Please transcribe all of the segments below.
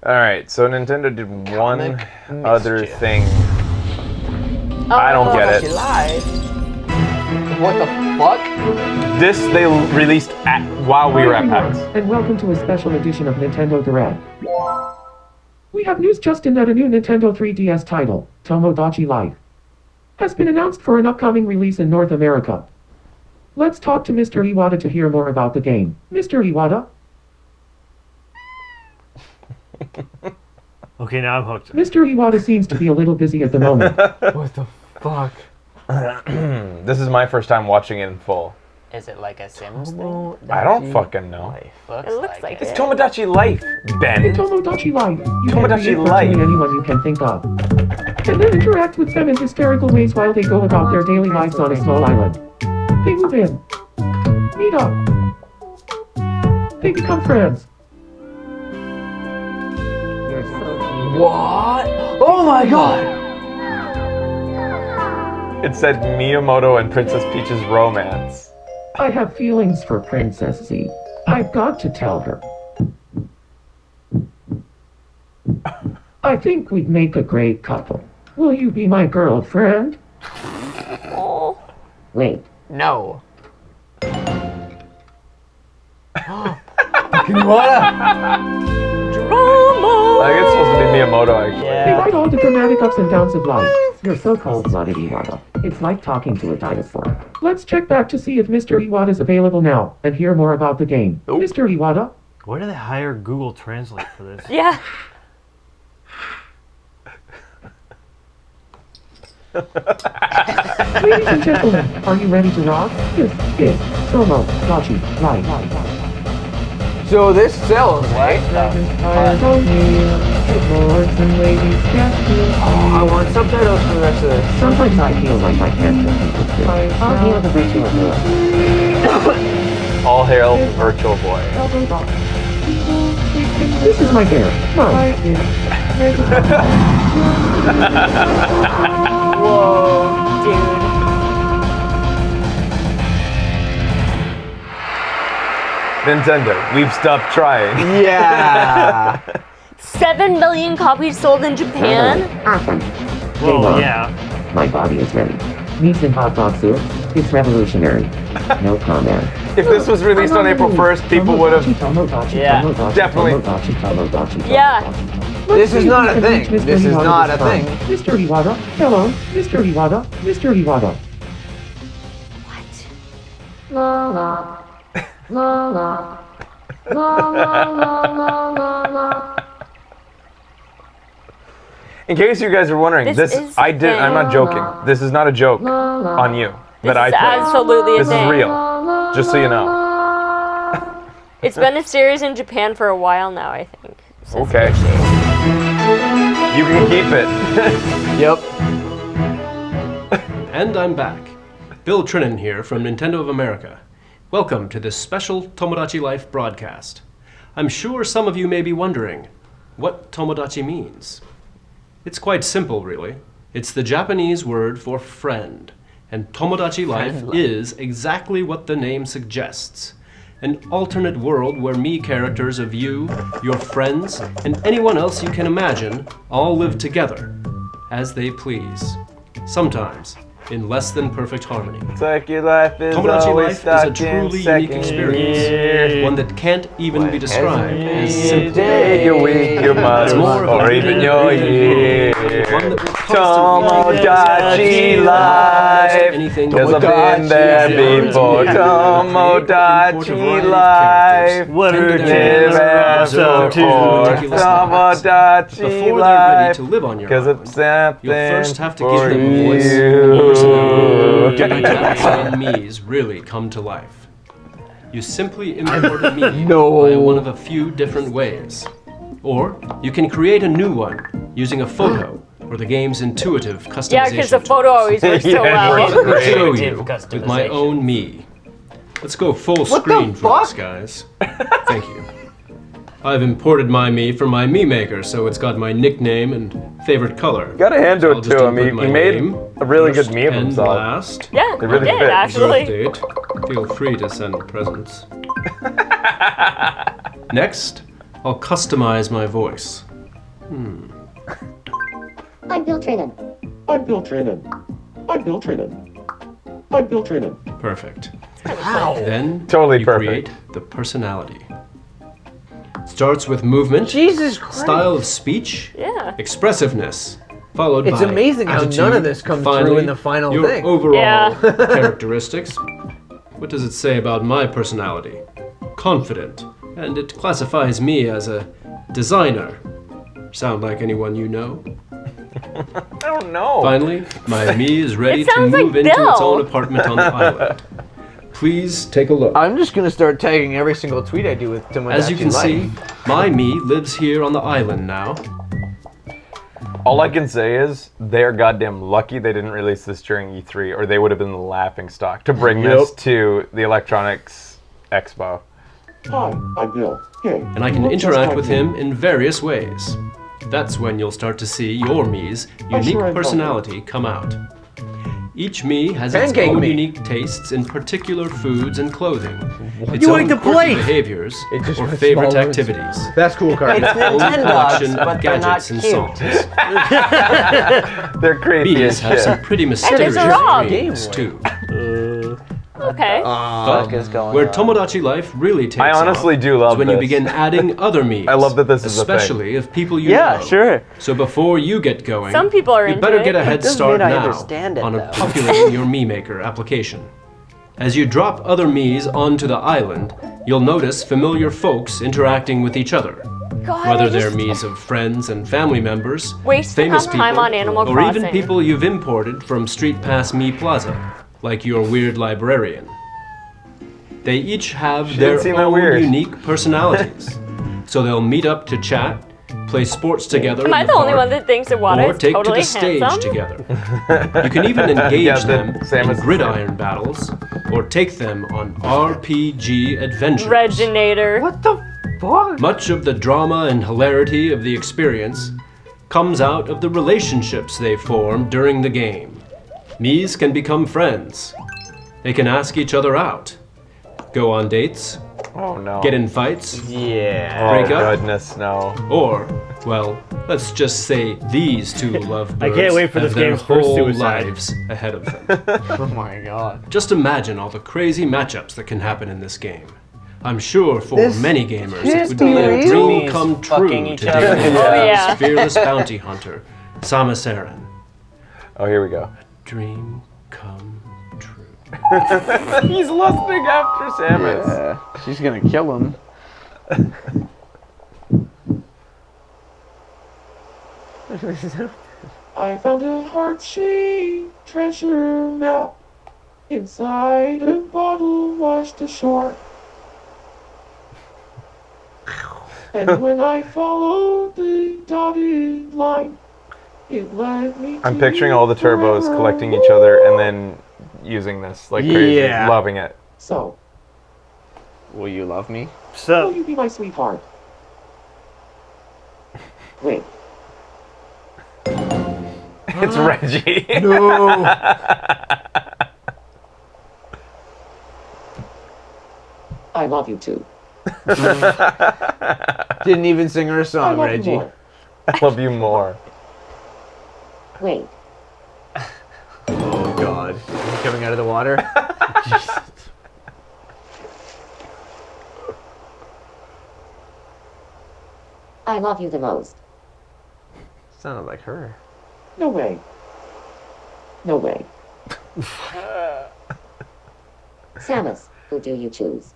Alright, so Nintendo did one other thing. Oh, I don't get it. Life. What the fuck? This they released while we were at PAX. And welcome to a special edition of Nintendo Direct. We have news just in that a new Nintendo 3DS title, Tomodachi Life, has been announced for an upcoming release in North America. Let's talk to Mr. Iwata to hear more about the game. Mr. Iwata? Okay, now I'm hooked. Mr. Iwata seems to be a little busy at the moment. What the fuck? This is my first time watching it in full. Is it like a Sims thing? I don't fucking know. It looks like It's it. Tomodachi Life, Ben. Tomodachi Life. You Tomodachi can create Life. virtually anyone you can think of. And then interact with them in hysterical ways while they go about their daily lives on a small island. They move in. Meet up. They become friends. You're so cute. What? Oh my god! It said Miyamoto and Princess Peach's romance. I have feelings for Princess Z. I've got to tell her. I think we'd make a great couple. Will you be my girlfriend? Oh. Wait. No. What? Drama! I think it's supposed to be Miyamoto, actually. They Yeah. write all the dramatic ups and downs of life. You're so cold-blooded, Iwata. It's like talking to a dinosaur. Let's check back to see if Mr. Iwata is available now and hear more about the game. Nope. Mr. Iwata? Where do they hire Google Translate for this? Yeah. Ladies and gentlemen, are you ready to rock? This is Tomodachi Life. So this sells, right? Oh, I want subtitles for the rest of this. Sometimes I feel like I can't compete with this. I'll heal the virtual boy. All hail Virtual Boy. This is my hair. Mine. Whoa, dude. Nintendo, we've stopped trying. Yeah. 7 million copies sold in Japan? Awesome. Well, yeah. My body is ready. Meats and hot dog soup. It's revolutionary. No comment. If this was released on April 1st, people would have... Yeah, definitely. Yeah. This is not a thing. This is not a thing. Mr. Iwata. Hello. Mr. Iwata. Mr. Iwata. What? La la. La la. La la la la la la. In case you guys are wondering, This is the I'm thing. not joking. This is not a joke on you that I This is played. absolutely a This is thing. real. Just so you know. It's been a series in Japan for a while now, I think. So it's Okay. fishy. You can keep it. Yep. And I'm back. Bill Trinan here from Nintendo of America. Welcome to this special Tomodachi Life broadcast. I'm sure some of you may be wondering what Tomodachi means. It's quite simple, really. It's the Japanese word for friend, and Tomodachi Life is exactly what the name suggests. An alternate world where me characters of you, your friends, and anyone else you can imagine all live together, as they please. Sometimes, in less than perfect harmony. It's like your life is Tomodachi always Life is a stuck in truly unique second experience, gear. one that can't even be described as Your simple. day, your week, your month, It's more of a or even your year. One that will constantly Tomodachi Life. Anything Cause I've been there before. Tomodachi Life. What are Live Japan's ever up to? for Before Tomodachi they're ready Life. to live on your Cause own, it's something you'll first have to for give them a voice you. Tomodachi and Miis really come to life. You simply import a Mii by one of a few different ways. Or you can create a new one using a photo or the game's intuitive customization. Yeah, because the photo tools. always works so Yeah, well. it works I'll show Intuitive you with my customization. own Mii. Let's go full What the screen for this, fuck? guys. Thank you. I've imported my Mii from my Mii Maker, so it's got my nickname and favorite color. Gotta hand So it I'll just to him. input He my made name a really good first meme of and himself. last. Yeah, They really I did, fit. actually. Birth date. Feel free to send presents. Next, I'll customize my voice. I'm Bill Trinan. I'm Bill Trinan. I'm Bill Trinan. I'm Bill Trinan. Perfect. Wow. Then Totally you perfect. create the personality. Starts with movement, Jesus Christ. style of speech, Yeah. expressiveness, followed It's by amazing how attitude, none of this comes finally, through in the final your thing. overall Yeah. characteristics. What does it say about my personality? Confident, and it classifies me as a designer. Sound like anyone you know? I don't know. Finally, my Mii is ready It to sounds like move into its Bill. own apartment on the island. Please take a look. I'm just gonna start tagging every single tweet I do with Tomodachi As you can Life. see, my Mii lives here on the island now. All I can say is they're goddamn lucky they didn't release this during E3, or they would have been the laughing stock to bring this to the Electronics Expo. Hi, I'm Bill. Hey. And I can you look just interact like with me. him in various ways. That's when you'll start to see your Mii's unique sure am personality come out. Each Mii has its Pancake own Mii. unique tastes in particular foods and clothing, its You own ate the quirky plate! behaviors, It just or went favorite smaller and activities. That's cool, Carter. It's Its own Nintendogs, collection but of they're not gadgets and cute. songs. They're creepy Mii's as have some shit. pretty mysterious wrong. dreams too. Okay. Fuck is going Where on? Tomodachi Life really takes I honestly off do love is when you this. begin adding other Mii's. I love that this is a thing. especially of people you Yeah, know. sure. So before you get going, Some people are you into better it. get a head doesn't start mean I now understand it, on though. populating your Mii Maker application. As you drop other Mii's onto the island, you'll notice familiar folks interacting with each other. God, Whether I they're just Mii's of friends and family members, wasting famous my people, time on Animal or even Crossing. people you've imported from Street Pass Mii Plaza, like your weird librarian. They each have their seem that own weird. unique personalities. So they'll meet up to chat, play sports together Am I in the only park, one that thinks Iwata or is take totally to the stage handsome? together. You can even engage Yeah, them Samus in is gridiron battles, or take them on RPG adventures. Reginator. What the fuck? Much of the drama and hilarity of the experience comes out of the relationships they form during the game. Mii's can become friends. They can ask each other out, go on dates, Oh no. get in fights, Yeah. Oh break up. goodness, no. or, well, let's just say these two lovebirds can't wait for have this their game's first whole suicide. lives ahead of them. Oh my god. Just imagine all the crazy matchups that can happen in this game. I'm sure for This many gamers it can't would be be a real. dream Mii's come true fucking to each date other. with Oh, yeah. this fearless bounty hunter, Samus Aran. Oh, here we go. Dream come true. He's lusting after Samus. Yeah. She's gonna kill him. I found a heart-shaped treasure map inside a bottle washed ashore. And when I followed the dotted line, it led me I'm to picturing all the turbos forever. collecting each other and then using this like crazy. Yeah. Loving it. So, Will you love me? will So, you be my sweetheart? Wait, It's Reggie. No. I love you too. Didn't even sing her a I song, love you Reggie. more. I love you more. Wait, Oh god. He's coming out of the water. I love you the most. Sounded like her. No way. No way. Samus, who do you choose?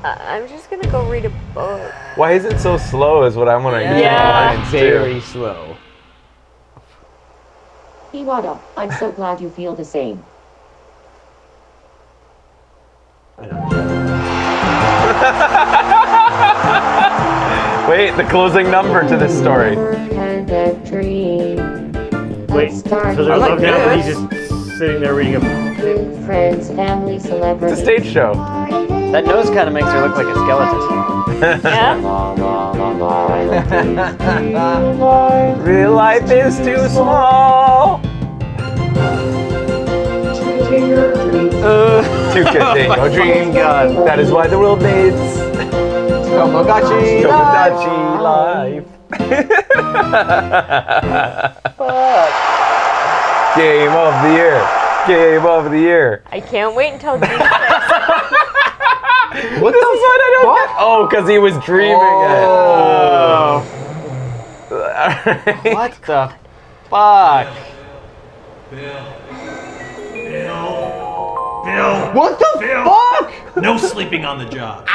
I'm just gonna go read a book. Why is it so slow? Is what I'm wondering. Yeah. Mine's too. Very slow. Iwata, I'm so glad you feel the same. I don't Wait, the closing number to this story. Had a dream. wait. of starting So they're like love now, but he's this. just sitting there reading a book. with friends, family, It's celebrities. a stage show. That nose kind of makes her look like a skeleton. Yeah? Real life is too small. To continue. Dream God. That is why the world needs. Tomodachi Tomodachi Life. Game of the year. Game of the year. I can't wait until June 6th. What the fuck? Oh, because he was dreaming Oh. it. What the fuck? What the fuck? No sleeping on the job.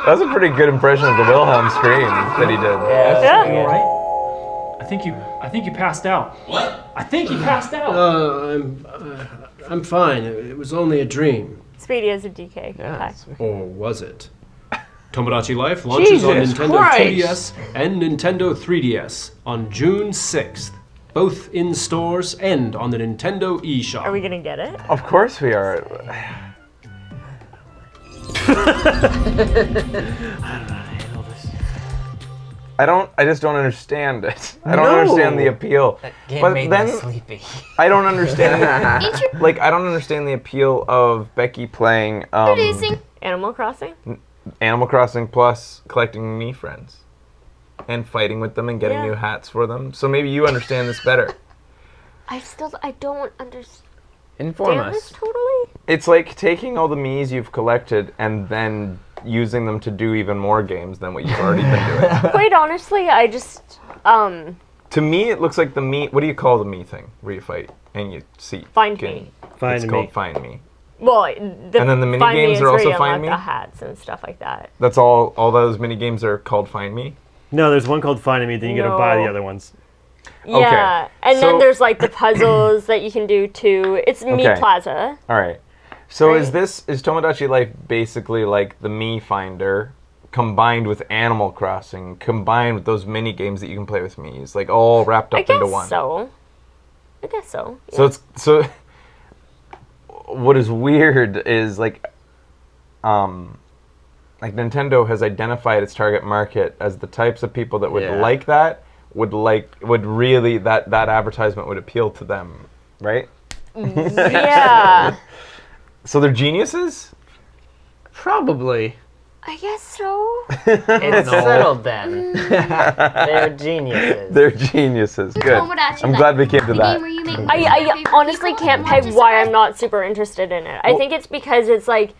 That was a pretty good impression of the Wilhelm scream that he did. Yeah. You all right? I think you passed out. What? I think you passed out. I'm fine. It was only a dream. Speedy is a DK. Yeah, Or was it? Tomodachi Life launches on Jesus Nintendo Christ. 2DS and Nintendo 3DS on June 6th, both in stores and on the Nintendo eShop. Are we gonna get it? Of course we are. I just don't understand it. I don't understand the appeal. Game But made then me sleepy. I don't understand like I don't understand the appeal of Becky playing Animal Crossing? Animal Crossing plus collecting Mii friends and fighting with them and getting Yeah. new hats for them. So maybe you understand this better. I don't understand Inform this us. totally. It's like taking all the Miis you've collected and then using them to do even more games than what you've already been doing. Quite honestly, I just To me, it looks like the Mii. What do you call the Mii thing where you fight and you see? Find game? Me. Find It's Me. called Find Me. Well, And then the mini Find Me games is are where also you Find unlock Me? the hats and stuff like that. That's all. All those mini games are called Find Me. No, there's one called Finding Me, then you gotta buy the No. other ones. Yeah, and so- then there's like the puzzles that you can do too. It's Mii Okay. Plaza. All right. So Right. is Tomodachi Life basically like the Mii Finder combined with Animal Crossing, combined with those mini games that you can play with Mii's, like all wrapped I up into guess one? so. I guess so. So it's so. What is weird is like Nintendo has identified its target market as the types of people that would Yeah. like that, would really that advertisement would appeal to them, right? Yeah, So they're geniuses. Probably. I guess so. It's settled then. They're geniuses. They're geniuses. Good. I'm glad we came to that. I honestly can't peg why I'm not super interested in it. I think it's because it's like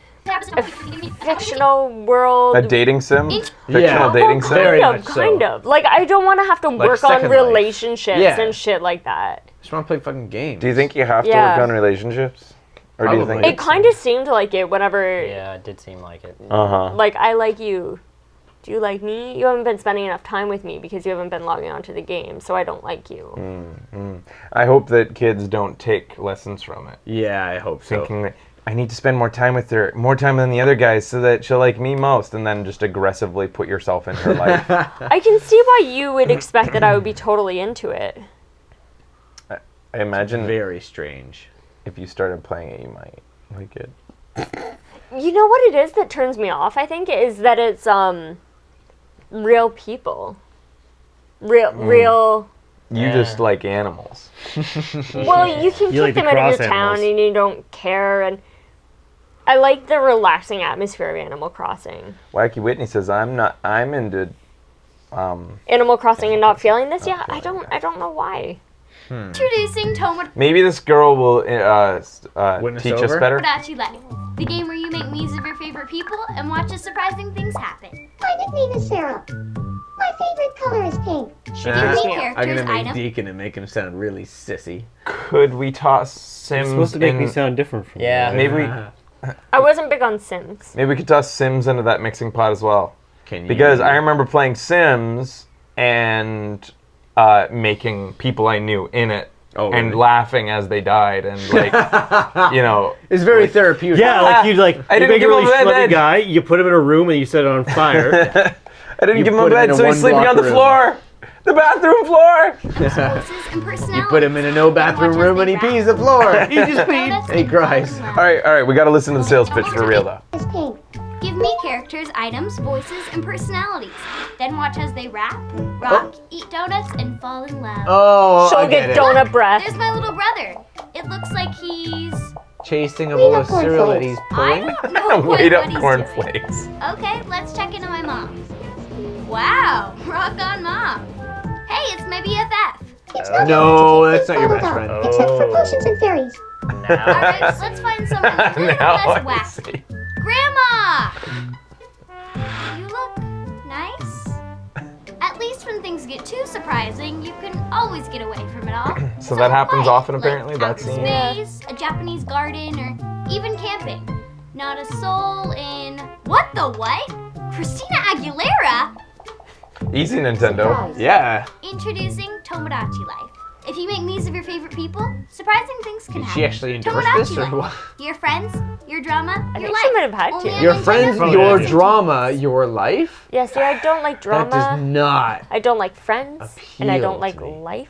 a fictional world. A dating sim? Fictional Yeah. dating sim? Very kind much of, so. kind of. Like I don't want to have to work on Second Life. relationships Yeah. and shit like that. Just want to play fucking games. Do you think you have to Yeah. work on relationships? Or do you think Probably. It kind of seemed like it whenever, Yeah, it did seem like it. Uh-huh. like, I like you. Do you like me? You haven't been spending enough time with me because you haven't been logging onto the game, so I don't like you. I hope that kids don't take lessons from it. Yeah, I hope so. Thinking that I need to spend more time with her, more time than the other guys so that she'll like me most, and then just aggressively put yourself in her life. I can see why you would expect that I would be totally into it. I imagine Very strange. if you started playing it, you might like it. You know what it is that turns me off, I think, is that it's real people. Real You just like animals. well, you can You like kick the them out of cross your town animals. and you don't care, and I like the relaxing atmosphere of Animal Crossing. Wacky Whitney says I'm into Animal Crossing and not feeling this? Yeah, I don't know why. Introducing maybe this girl will Win us teach us over? better. Tomodachi Life, the game where you make Miis of your favorite people and watch as surprising things happen. My nickname is Sarah. My favorite color is pink. Gives me I'm Characters, gonna make item. Deacon and make him sound really sissy. Could we toss Sims It's supposed to make me in- sound different from Yeah. you. Maybe I wasn't big on Sims. we could toss Sims into that mixing pot as well. Can you? Because I remember playing Sims and making people I knew in it Oh, and really? laughing as they died and like you know It's very therapeutic. Yeah, like you'd like I you didn't make a give him really a bed. schlubby guy, you put him in a room and you set it on fire. I didn't You give him a put him in bed a so he's sleeping on one-block the room. floor. The bathroom floor. Voices and personalities. You put him in a no bathroom room and he pees the floor. He just peed and he cries. All right, we got to listen to the sales pitch for real though. Is pink. Give me characters, items, voices, and personalities. Then watch as they rap, rock, eat donuts, and fall in love. Oh, She'll I get get it. donut breath. There's my little brother. It looks like he's chasing a bowl of cereal that he's I pulling. don't know what Wait up he's cornflakes. doing. Okay, let's check into my mom. Wow, rock on, mom. Hey, it's my BFF. It's not No, that's not your best Dumbledore, friend. Except for potions and fairies. Alright, let's find someone a little Now less I wacky. see. Grandma! You look nice. At least when things get too surprising, you can always get away from it all. So that happens what? often, apparently? Like That outer scene? space, a Japanese garden, or even camping. Not a soul in... What the what? Christina Aguilera? Easy, Nintendo. Surprise. Yeah. Introducing Tomodachi Life. If you make Miis of your favorite people, surprising things can Did happen. she actually endorse Tomodachi this or Life. what? Your friends, your drama, I your think life. she might have had Only to. on Your Nintendo friends, Probably your did. drama, your life? Yeah, see, I don't like That does drama. not. I don't like friends. And I don't appeal like to me. life.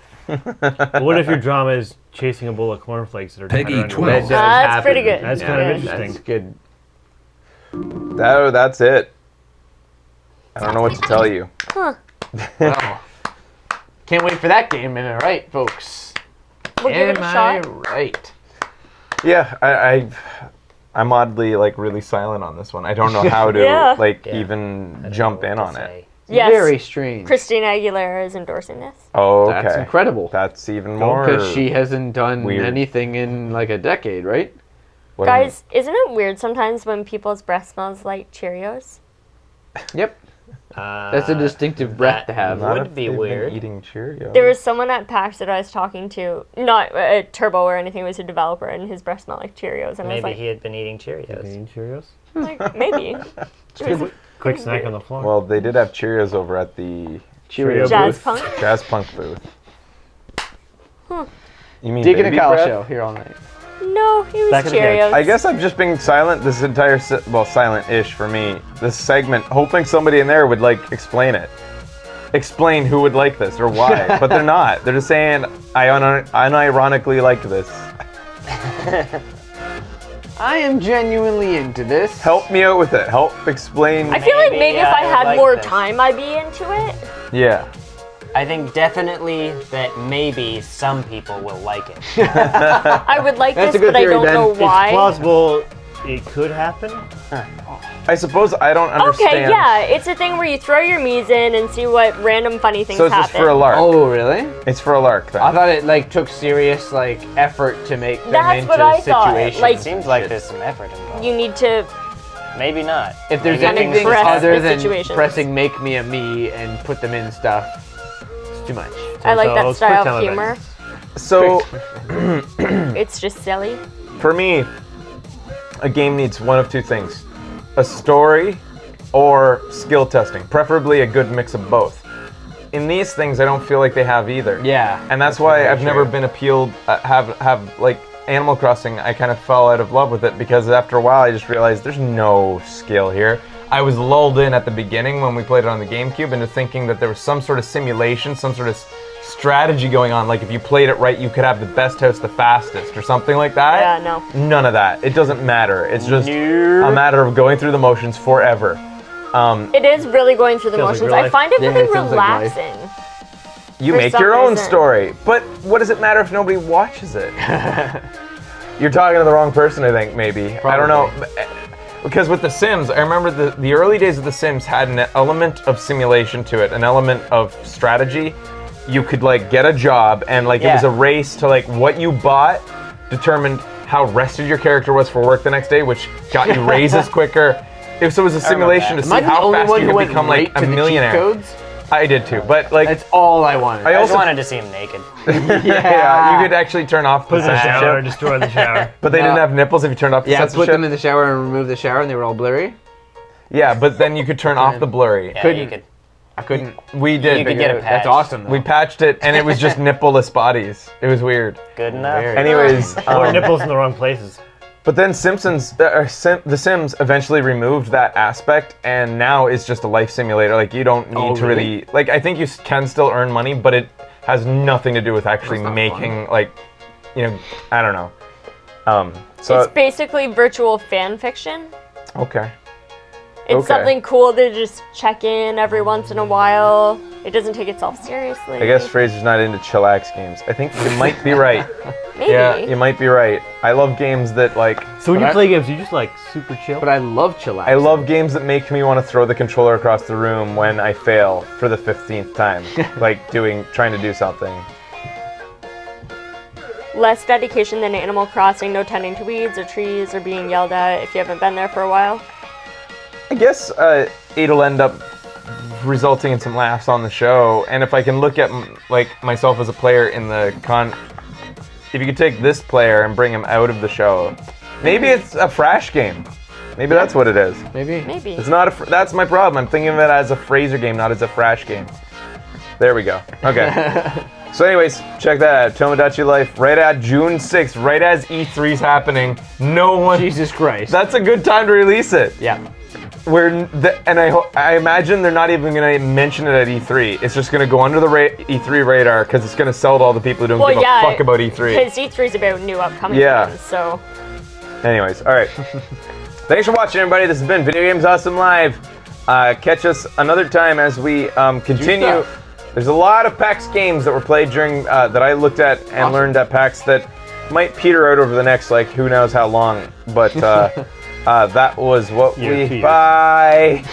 What if your drama is chasing a bowl of cornflakes that are Peggy tied around your 12. waist? That's pretty good. That's Yeah. kind of Yeah. interesting. That's good. That's it. I don't know what to tell you. Huh. Well, can't wait for that game, am I right, folks? We'll give it a Am shot. I right? Yeah, I'm oddly like really silent on this one. I don't know how to Yeah. like Yeah. even jump in on it. Yes. Very strange. Christina Aguilera is endorsing this. Oh, okay. That's incredible. That's even more. Because she hasn't done weird. anything in like a decade, right? What Guys, isn't it weird sometimes when people's breath smells like Cheerios? Yep. That's a distinctive breath to have. Not Would if be they've been weird. Eating Cheerios. There was someone at PAX that I was talking to, not a Turbo or anything, it was a developer, and his breath smelled like Cheerios. And I was Maybe like, he had been eating Cheerios. Eating Cheerios? like, maybe. It was Quick snack on the floor. Well, they did have Cheerios over at the Cheerio Jazz booth. Punk. Jazz Punk booth. You mean Digging a baby cow breath? show here all night. No, it was Back of the couch. Cheerios. I guess I've just been silent this entire silent-ish for me. This segment, hoping somebody in there would like explain it, explain who would like this or why, but they're not. They're just saying I unironically like this. I am genuinely into this. Help me out with it. Help explain. I feel like Maybe, maybe if I I would had like more this. time, I'd be into it. Yeah. I think definitely that maybe some people will like it. I would like That's this, a good but I theory, don't Ben. know It's why. It's plausible it could happen. I suppose I don't understand. Okay, yeah, it's a thing where you throw your Miis in and see what random funny things So it's happen. just for a lark. Oh, really? It's for a lark then. I thought it like took serious like effort to make them That's into what I thought, situations. like- It seems like there's some effort involved. You need to. Maybe not. if there's Maybe anything press other the than situations. pressing make me a me and put them in stuff, it's too much. I like that it's style quick of time humor. So It's just silly. for me, a game needs one of two things: a story or skill testing, preferably a good mix of both. In these things, I don't feel like they have either. Yeah. And that's why very I've never true. been appealed. Have like Animal Crossing. I kind of fell out of love with it because after a while, I just realized there's no skill here. I was lulled in at the beginning when we played it on the GameCube into thinking that there was some sort of simulation, some sort of strategy going on. Like if you played it right, you could have the best house the fastest or something like that. Yeah, no. None of that. It doesn't matter. It's just a matter of going through the motions forever. It is really going through the Feels like motions. real I life. find it Yeah, really it sounds like life. relaxing. You For make some your own reason. story. But what does it matter if nobody watches it? You're talking to the wrong person, I think, maybe. I don't know. Because with The Sims, I remember the early days of The Sims had an element of simulation to it, an element of strategy. You could like get a job and like it was Yeah. a race to like what you bought determined how rested your character was for work the next day, which got you raises quicker. So it was a simulation to Am see I the how only fast one you who could went become right like to a the cheat millionaire. codes? I did too, but like That's all I wanted. I I just also wanted to see him naked. yeah, you could actually turn off the Put in the shower, censorship. destroy the shower. But they didn't have nipples if you turned off the yeah, put censorship. them in the shower and remove the shower, and they were all blurry. Yeah, but then you could turn off the blurry. Yeah, Couldn't. you could. I couldn't. We did. You could get a That's patch. awesome. Though. We patched it, and it was just nippleless bodies. It was weird. Good enough. Very Anyways, Or nipples in the wrong places. but then The Sims eventually removed that aspect, and now it's just a life simulator. Like you don't need to really like. I think you can still earn money, but it has nothing to do with actually That's not making like, you know, I don't know. So It's basically virtual fan fiction. okay. It's Okay. something cool to just check in every once in a while. It doesn't take itself seriously. I guess Fraser's not into chillax games. I think you might be right. Maybe. Yeah, you might be right. I love games that like. So when you play games, you just like super chill. But I love chillax. I love games that make me want to throw the controller across the room when I fail for the 15th time, like trying to do something. Less dedication than Animal Crossing, no tending to weeds or trees or being yelled at if you haven't been there for a while. I guess it'll end up resulting in some laughs on the show, and if I can look at like myself as a player in the if you could take this player and bring him out of the show, maybe it's a Frash game. Maybe that's what it is. Maybe. It's not a. That's my problem. I'm thinking of it as a Fraser game, not as a Frash game. There we go. Okay. So anyways, check that out. Tomodachi Life, right at June 6th, right as E3's happening. No one... Jesus Christ. That's a good time to release it. Yeah. And I imagine they're not even going to mention it at E3. It's just going to go under the E3 radar because it's going to sell to all the people who don't give a fuck about E3. Because E3's about new upcoming games, so... Anyways, alright. Thanks for watching, everybody. This has been Video Games Awesome Live. Catch us another time as we continue... There's a lot of PAX games that were played during that I looked at and learned at PAX that might peter out over the next like who knows how long. But that was what we. Bye.